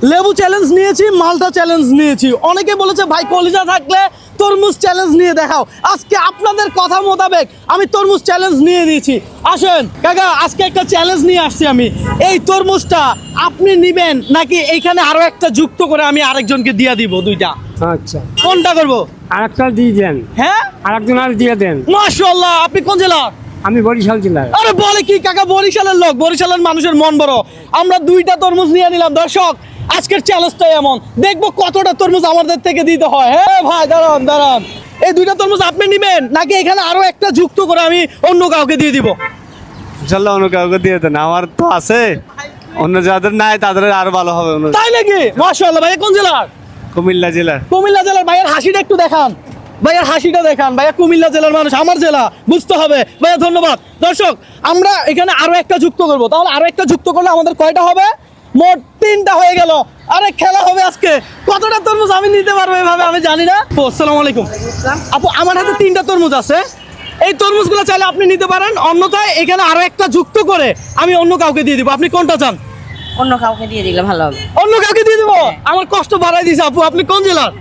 লেবু চ্যালেঞ্জ নিয়েছি, মালটা চ্যালেঞ্জ নিয়েছি। অনেকে বলেছে ভাই কলিজা থাকলে তরমুজ চ্যালেঞ্জ নিয়ে দেখাও। আজকে আপনাদের কথা মোতাবেক আমি তরমুজ চ্যালেঞ্জ নিয়ে নিয়েছি। আসেন কাকা, আজকে একটা চ্যালেঞ্জ নিয়ে আসছি আমি। এই তরমুজটা আপনি নিবেন নাকি এইখানে আরো একটা যুক্ত করে আমি আরেকজনকে দিয়ে দিব? দুইটা, আচ্ছা কোনটা করবো? আরেকটা দিয়ে দেন। হ্যাঁ, আরেকজন আর দিয়ে দেন। মাশাআল্লাহ। আপনি কোন জেলার? আমি বরিশাল জেলার। আরে বলে কি কাকা, বরিশালের লোক, বরিশালের মানুষের মন বড়। আমরা দুইটা তরমুজ নিয়ে নিলাম। দর্শক, আজকের চ্যালেঞ্জটা এমন, দেখবো কতটা তরমুজ আমাদের থেকে দিতে হয়। হ্যাঁ ভাই, দাঁড়ান দাঁড়ান। এই দুইটা তরমুজ আপনি নিবেন নাকি এখানে আরো একটা যুক্ত করে আমি অন্য কাউকে দিয়ে দিব? ইনশাল্লাহ অন্য কাউকে দিয়ে দেন, আমার তো আছে। অন্য যাদের নাই তাদের আরো ভালো হবে। তাই নাকি? মাশাআল্লাহ। ভাই কোন জেলার? কুমিল্লা জেলার। কুমিল্লা জেলার। ভাইয়ের হাসিটা একটু দেখান, ভাইয়ের হাসিটা দেখান। ভাইয়া কুমিল্লা জেলার মানুষ, আমার জেলা, বুঝতে হবে। ভাইয়া ধন্যবাদ। দর্শক, আমরা এখানে আরো একটা যুক্ত করব। তাহলে আরো একটা যুক্ত করলে আমাদের কয়টা হবে? মোট 3টা হয়ে গেল। আরে খেলা হবে আজকে। কতটা তরমুজ আমি নিতে পারবো এভাবে আমি জানি না। আসসালামু আলাইকুম আপু, আমার হাতে 3টা তরমুজ আছে। এই তরমুজগুলো চাইলে আপনি নিতে পারেন, অন্যথায় এখানে আরো একটা যুক্ত করে আমি অন্য কাউকে দিয়ে দিব। আপনি কোনটা চান? অন্য কাউকে দিয়ে দিলে ভালো হবে। অন্য কাউকে দিয়ে দিব? আমার কষ্ট বাড়াই দিয়েছে আপু। আপনি কোন জেলার?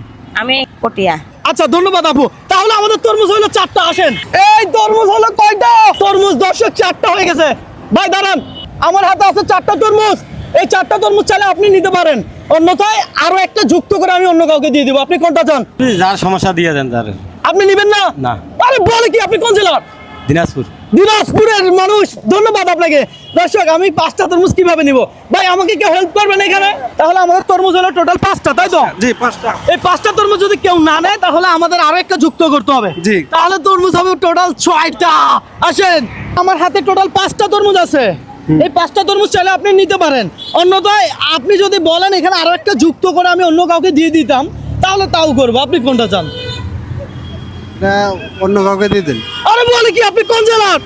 আমি পটিয়া। আচ্ছা, ধন্যবাদ আপু। তাহলে আমাদের তরমুজ হলো 4টা। আসেন। এই তরমুজ হলো কয়টা? তরমুজ দর্শক 4টা হয়ে গেছে। ভাই দাঁড়ান, আমার হাতে আছে 4টা তরমুজ। এই 4টা তরমুজ চাইলে আপনি নিতে পারেন, অন্যথায় আরো একটা যুক্ত করে আমি অন্য কাউকে দিয়ে দিব। আপনি কোনটা চান? যার সমস্যা দিয়ে দেন তার। আপনি নিবেন না? না। আরে বলে কি, আপনি কোন জেলার? দিনাজপুর। দিনাজপুরের মানুষ, ধন্যবাদ আপনাকে। দর্শক, আমি 5টা তরমুজ কিভাবে নিব? ভাই আমাকে কেউ হেল্প করবেন এখানে? তাহলে আমাদের তরমুজ হলো টোটাল 5টা, তাই তো? জি 5টা। এই 5টা তরমুজ যদি কেউ না নেয় তাহলে আমাদের আরো একটা যুক্ত করতে হবে। জি। তাহলে তরমুজ হবে টোটাল 6টা। আসেন, আমার হাতে টোটাল 5টা তরমুজ আছে। এই 5টা তরমুজ চাইলে আপনি নিতে পারেন, অন্যথায় আপনি যদি বলেন এখানে আরো একটা যুক্ত করে আমি অন্য কাউকে দিয়ে দিতাম, তাহলে তাও করবো। আপনি কোনটা চান? অন্য কাউকে দিয়ে দেন। আরে বলে কি, আপনি কোন জেলার?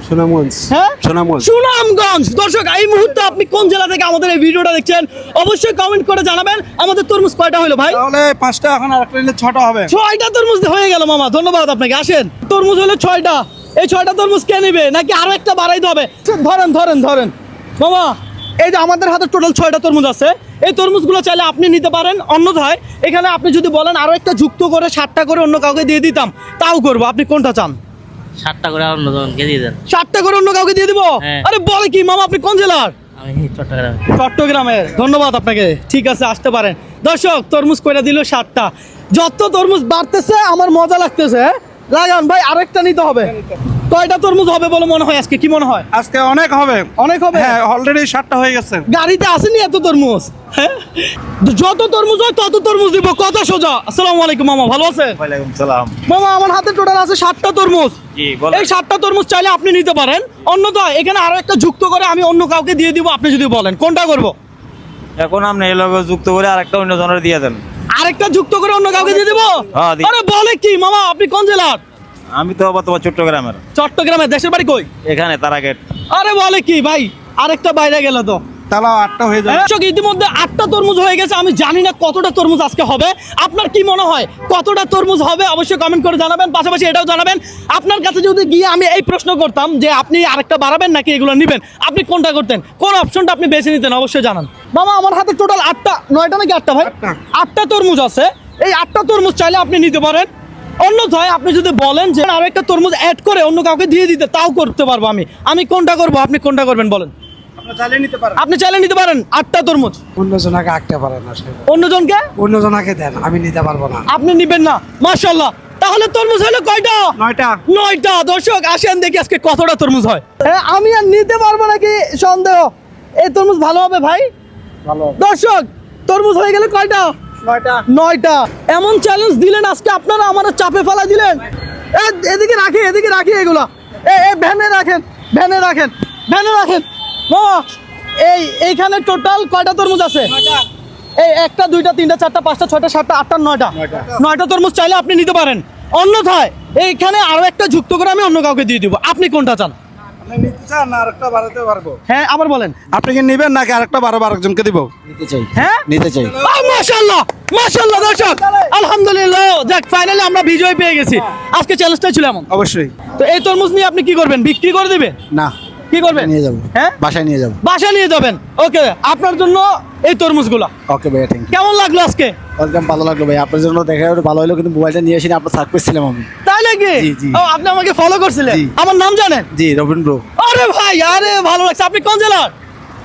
সুনামগঞ্জ। হ্যাঁ, সুনামগঞ্জ। সুনামগঞ্জ। দর্শক, এই মুহূর্তে আপনি কোন জেলা থেকে আমাদের এই ভিডিওটা দেখছেন অবশ্যই কমেন্ট করে জানাবেন। আমাদের তরমুজ কয়টা হলো ভাই? তাহলে 5টা, এখন আরেকটা নিলে 6টা হবে। 6টা তরমুজ হয়ে গেল মামা, ধন্যবাদ আপনাকে। আসেন, তরমুজ হলো 6টা। এই 6টা তরমুজ কে নেবে নাকি আরো একটা বাড়াইতে হবে? ধরেন ধরেন ধরেন মামা, এই যে আমাদের হাতে টোটাল 6টা তরমুজ আছে। এই তরমুজগুলো চাইলে আপনি নিতে পারেন, অন্যথায় এখানে আপনি যদি বলেন আরো একটা যুক্ত করে 7টা করে অন্য কাউকে দিয়ে দিতাম, তাও করবো। আপনি কোনটা চান? 7টা করে অন্য জনকে দিয়ে দেন। 7টা করে অন্য কাউকে দিয়ে দিব? হ্যাঁ। আরে বলে কি মামা, আপনি কোন জেলার? আমি চট্টগ্রামে। চট্টগ্রামের। ধন্যবাদ আপনাকে। ঠিক আছে, আসতে পারেন। দর্শক, তরমুজ কয়টা দিল? 7টা। যত তরমুজ বাড়তেছে আমার মজা লাগতেছে। হ্যাঁ? লাগান ভাই, আরেকটা নিতে হবে। কয়টা তরমুজ হবে বলে মনে হয় আজকে? কি মনে হয়? আজকে অনেক হবে। অনেক হবে? হ্যাঁ, অলরেডি 7টা হয়ে গেছে। গাড়িতে আসেনি এত তরমুজ। হ্যাঁ, যত তরমুজ হয় তত তরমুজ দিব। কত সোজা। আসসালামু আলাইকুম মামা, ভালো আছেন? ওয়ালাইকুম সালাম। মামা, আমার হাতে টোটাল আছে 7টা তরমুজ। জি বলেন। এই 7টা তরমুজ চাইলে আপনি নিতে পারেন, অন্যথায় এখানে আরো একটা যুক্ত করে আমি অন্য কাউকে দিয়ে দিব। আপনি যদি বলেন কোনটা করব? এখন আপনি এই লোক যুক্ত করে আরেকটা অন্য জনের দিয়ে দেন। আরেকটা যুক্ত করে অন্য কাউকে দিয়ে দিব? হ্যাঁ, দিন। আরে বলে কি মামা, আপনি কোন জেলার? আমি তো আবার তোমার চট্টগ্রামের। চট্টগ্রামের। দেশের বাড়ি কই? এখানে তারাগেট। আরে বলে কি ভাই, আরেকটা বাইরে গেল তো। তাহলে 8টা হয়ে যাবে। দর্শক, ইতিমধ্যে 8টা তরমুজ হয়ে গেছে। আমি জানি না কতটা তরমুজ আজকে হবে। আপনার কি মনে হয় কতটা তরমুজ হবে? অবশ্যই কমেন্ট করে জানাবেন। পাশাপাশি এটাও জানাবেন, আপনার কাছে যদি গিয়ে আমি এই প্রশ্ন করতাম যে আপনি আরেকটা বাড়াবেন নাকি এগুলো নেবেন, আপনি কোনটা করতেন? কোন অপশনটা আপনি বেছে নিতেন? অবশ্যই জানান। মামা, আমার হাতে টোটাল 8টা, 9টা নাকি 8টা ভাই? 8টা তরমুজ আছে। এই 8টা তরমুজ চাইলে আপনি নিতে পারেন, অন্যথায় আপনি যদি বলেন যে আরো একটা তরমুজ অ্যাড করে অন্য কাউকে দিয়ে দিতে, তাও করতে পারবো আমি। আমি কোনটা করবো? আপনি কোনটা করবেন বলেন? আপনি চালিয়ে নিতে পারেন। আপনি চাইলে নিতে পারেন 8টা তরমুজ। অন্যজনকে আঁকতে পারে না, অন্যজনকে অন্যজনকে দেন, আমি নিতে পারবো না। আপনি নিবেন না? মাশাআল্লাহ। তাহলে তরমুজ হলো কয়টা? 9টা। 9টা। দর্শক, আসেন দেখি আজকে কতটা তরমুজ হয়। আমি আর নিতে পারবো নাকি সন্দেহ। এই তরমুজ ভালো হবে ভাই? ভালো। দর্শক, তরমুজ হয়ে গেলে কয়টা? 9টা। 9টা। এমন চ্যালেঞ্জ দিলেন আজকে আপনারা, আমার চাপে ফেলা দিলেন। এদিকে রাখি, এদিকে রাখি এগুলা। ভ্যানে রাখেন, ভ্যানে রাখেন, ভ্যানে রাখেন। মামা, এইখানে টোটাল কয়টা তরমুজ আছে? এই 1টা 2টা 3টা 4টা 5টা 6টা 7টা 8টা 9টা। 9টা তরমুজ চাইলে আপনি নিতে পারেন, অন্যথায় এইখানে আরো একটা যুক্ত করে আমি অন্য কাউকে দিয়ে দিব। আপনি কোনটা চান? আপনি নিতে চান না আরেকটা বাড়াতে পারবো? হ্যাঁ, আবার বলেন। আপনি কি নেবেন নাকি আরেকটা বাড়াবো আরেকজনকে দিব? নিতে চাই। হ্যাঁ, নিতে চাই। মাশাআল্লাহ মাশাআল্লাহ। দর্শক, আলহামদুলিল্লাহ, যাক ফাইনালি আমরা বিজয় পেয়ে গেছি। আজকে চ্যালেঞ্জটা ছিল এমন। অবশ্যই। তো এই তরমুজ নিয়ে আপনি কি করবেন? বিক্রি করে দিবেন? না। কি করবেন? নিয়ে যাবো। হ্যাঁ, বাসায় নিয়ে যাবো। বাসা নিয়ে যাবেন। ওকে, আপনার জন্য এই তরমুজগুলো ওকে ভাইয়া, থ্যাংক ইউ। কেমন লাগলো আজকে? ওয়েলকাম, ভালো লাগলো ভাই, আপনার জন্য দেখা একটু ভালো হলো, কিন্তু মোবাইলটা নিয়ে আসিনি, আপনার সার্ভিস ছিলাম আমি। তাই নাকি? জি, জি। ও, আপনি আমাকে ফলো করছিলেন? জি। আমার নাম জানেন? জি, রবিন ব্রো। আরে ভাই, আরে ভালো লাগছে। আপনি কোন জেলার?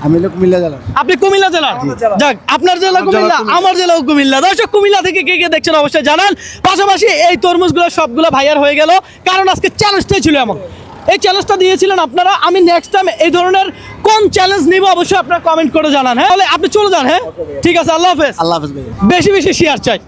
আমি হলো কুমিল্লা জেলার। আপনি কুমিল্লা জেলার? যাক, আপনার জেলা কুমিল্লা, আমার জেলাও কুমিল্লা। দর্শক, কুমিল্লা থেকে কে কে দেখছেন অবশ্যই জানান। পাশাপাশি এই তরমুজগুলো সবগুলো ভাইয়ার হয়ে গেল, কারণ আজকে চ্যালেঞ্জটাই ছিল এমন। এই চ্যালেঞ্জটা দিয়েছিলেন আপনারা। আমি নেক্সট টাইম এই ধরনের কোন চ্যালেঞ্জ নিব অবশ্যই আপনারা কমেন্ট করে জানান। হ্যাঁ, তাহলে আপনি চলে যান। হ্যাঁ, ঠিক আছে, আল্লাহ হাফেজ। আল্লাহ হাফেজ ভাইয়া। বেশি বেশি শেয়ার চাই।